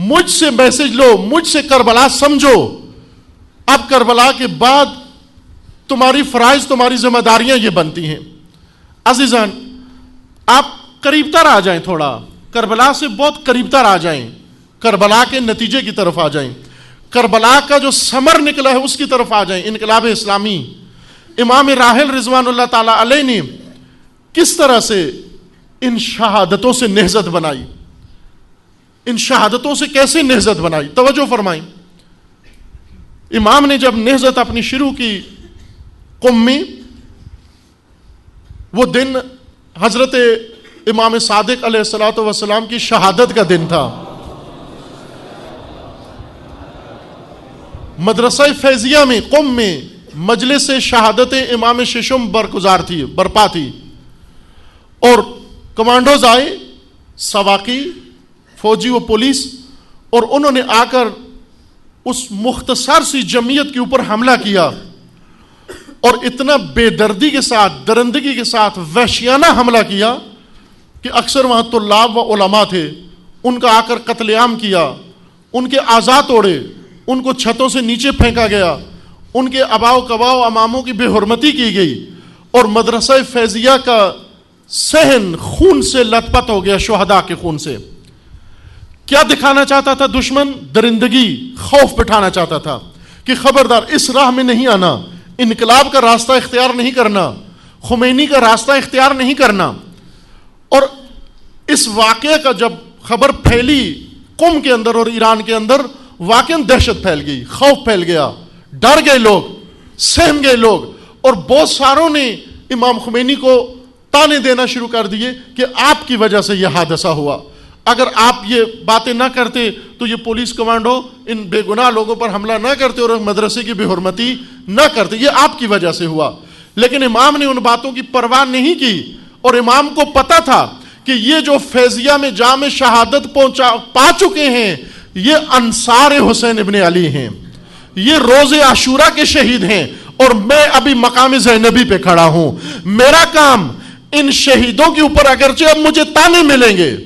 مجھ سے میسج لو, مجھ سے کربلا سمجھو. اب کربلا کے بعد تمہاری فرائض, تمہاری ذمہ داریاں یہ بنتی ہیں. عزیزان, آپ قریب تر آ جائیں, تھوڑا کربلا سے بہت قریب تر آ جائیں, کربلا کے نتیجے کی طرف آ جائیں, کربلا کا جو ثمر نکلا ہے اس کی طرف آ جائیں. انقلاب اسلامی, امام راحل رضوان اللہ تعالی علیہ نے کس طرح سے ان شہادتوں سے نہضت بنائی, ان شہادتوں سے کیسے نہضت بنائی. توجہ فرمائیں. امام نے جب نہضت اپنی شروع کی قم میں, وہ دن حضرت امام صادق علیہ الصلوۃ والسلام کی شہادت کا دن تھا. مدرسہ فیضیہ میں, قم میں مجلس شہادت امام ششم برپا تھی, اور کمانڈوز آئے, سواقی, فوجی و پولیس, اور انہوں نے آ کر اس مختصر سی جمعیت کے اوپر حملہ کیا, اور اتنا بے دردی کے ساتھ, درندگی کے ساتھ وحشیانہ حملہ کیا کہ اکثر وہاں طلاب و علماء تھے, ان کا آ کر قتل عام کیا, ان کے اعضاء توڑے, ان کو چھتوں سے نیچے پھینکا گیا, ان کے ابا و کبا و اماموں کی بے حرمتی کی گئی, اور مدرسہ فیضیہ کا صحن خون سے لت پت ہو گیا, شہداء کے خون سے. کیا دکھانا چاہتا تھا دشمن؟ درندگی, خوف بٹھانا چاہتا تھا کہ خبردار اس راہ میں نہیں آنا, انقلاب کا راستہ اختیار نہیں کرنا, خمینی کا راستہ اختیار نہیں کرنا. اور اس واقعے کا جب خبر پھیلی قم کے اندر اور ایران کے اندر, واقعاً دہشت پھیل گئی, خوف پھیل گیا, ڈر گئے لوگ, سہم گئے لوگ, اور بہت ساروں نے امام خمینی کو تانے دینا شروع کر دیے کہ آپ کی وجہ سے یہ حادثہ ہوا, اگر آپ یہ باتیں نہ کرتے تو یہ پولیس کمانڈو ان بے گناہ لوگوں پر حملہ نہ کرتے اور مدرسے کی بے حرمتی نہ کرتے, یہ آپ کی وجہ سے ہوا. لیکن امام نے ان باتوں کی پرواہ نہیں کی, اور امام کو پتا تھا کہ یہ جو فیضیہ میں جام شہادت پا چکے ہیں یہ انصار حسین ابن علی ہیں, یہ روز عاشورہ کے شہید ہیں, اور میں ابھی مقام زینبی پہ کھڑا ہوں. میرا کام ان شہیدوں کے اوپر اگرچہ اب مجھے تانے ملیں گے,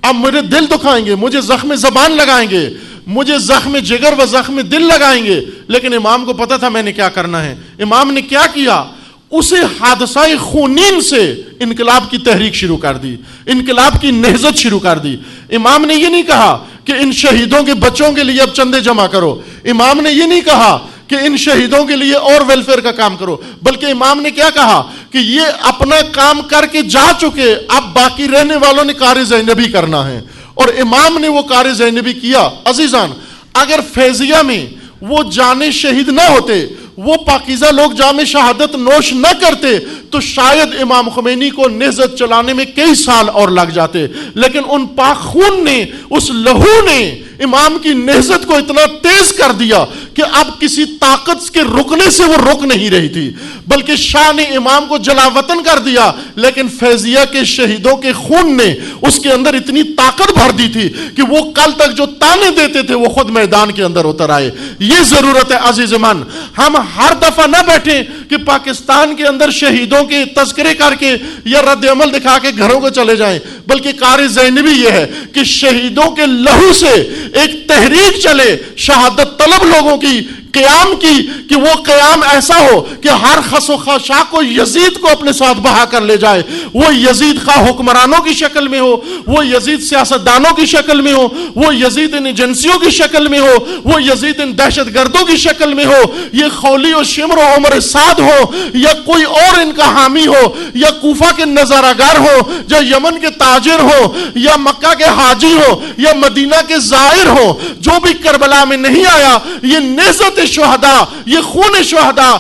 اب مجھے دل دکھائیں گے, مجھے زخم زبان لگائیں گے, مجھے زخم جگر و زخم دل لگائیں گے, لیکن امام کو پتا تھا میں نے کیا کرنا ہے. امام نے کیا کیا؟ اسے حادثہ خونین سے انقلاب کی تحریک شروع کر دی, انقلاب کی نہضت شروع کر دی. امام نے یہ نہیں کہا کہ ان شہیدوں کے بچوں کے لیے اب چندے جمع کرو, امام نے یہ نہیں کہا کہ ان شہیدوں کے لیے اور ویلفیئر کا کام کرو, بلکہ امام نے کیا کہا کہ یہ اپنا کام کر کے جا چکے, اب باقی رہنے والوں نے کار زینبی کرنا ہے, اور امام نے وہ کار زینبی کیا. عزیزان, اگر فیضیہ میں وہ جانے شہید نہ ہوتے, وہ پاکیزہ لوگ جام شہادت نوش نہ کرتے, تو شاید امام خمینی کو نہضت چلانے میں کئی سال اور لگ جاتے. لیکن ان پاک خون نے, اس لہو نے امام کی نہضت کو اتنا تیز کر دیا کہ اب کسی طاقت کے رکنے سے وہ رک نہیں رہی تھی, بلکہ شاہ نے امام کو جلا وطن کر دیا. لیکن فیضیہ کے شہیدوں کے خون نے اس کے اندر اتنی طاقت بھر دی تھی کہ وہ کل تک جو تانے دیتے تھے وہ خود میدان کے اندر اتر آئے. یہ ضرورت ہے عزیز من, ہم ہر دفعہ نہ بیٹھیں کہ پاکستان کے اندر شہیدوں کے تذکرے کر کے یا رد عمل دکھا کے گھروں کو چلے جائیں, بلکہ کار زینبی یہ ہے کہ شہیدوں کے لہو سے ایک تحریک چلے شہادت طلب لوگوں کی, قیام کی, کہ وہ قیام ایسا ہو کہ ہر خس و خاشاک کو یزید کو اپنے ساتھ بہا کر لے جائے. وہ یزید خواہ حکمرانوں کی شکل میں ہو, وہ یزید سیاستدانوں کی شکل میں ہو, وہ یزید ان ایجنسیوں کی شکل میں ہو, وہ یزید ان دہشت گردوں کی شکل میں ہو, یہ خولی و شمر و عمر سعد ہو, یا کوئی اور ان کا حامی ہو, یا کوفہ کے نظارہ گر ہو, یا یمن کے تاجر ہو, یا مکہ کے حاجی ہو, یا مدینہ کے زائر ہو, جو بھی کربلا میں نہیں آیا, یہ نہضت شہداء, یہ خون شہداء